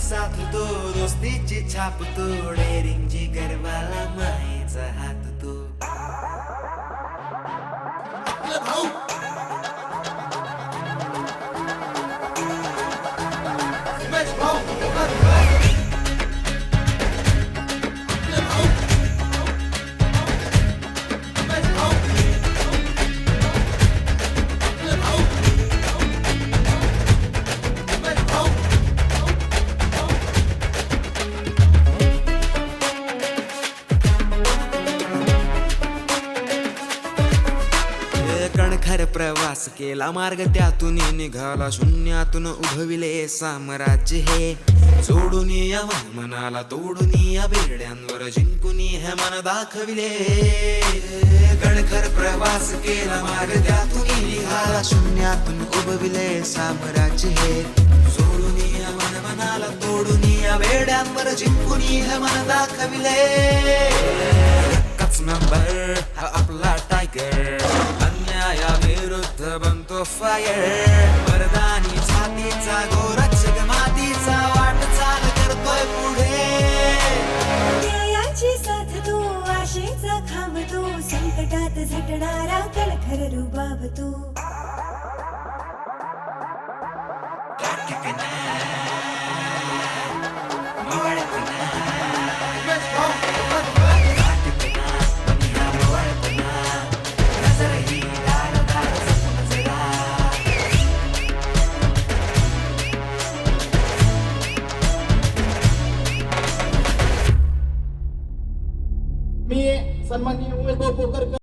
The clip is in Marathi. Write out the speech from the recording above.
साथ तो दोस्तीची छाप तो डेरिंग जिगरवाला मायेचा हात तो कणखर प्रवास केला मार्ग त्यातून निघाला शून्यातून उभविले साम्राज्य हे सोडून या मनाला तोडून या बेड्यांवर जिंकून हे मन दाखविले कणखर प्रवास केला मार्ग त्यातून निघाला शून्यातून उभविले साम्राज्य हे सोडून या मनाला तोडून या बेड्यांवर जिंकून हे मन दाखविले एकच नंबर हा आपला टायगर या विरुद्ध बनतो फायर मर्दानी छातीचा गोरक्षक मातीचा वाट चाल करतोय पुढे न्यायाची साथ तू आशेचा खांब तू संकटात झटणारा कणखर रुबाब तू मी सन्माननीय उमेश भाऊ पोकर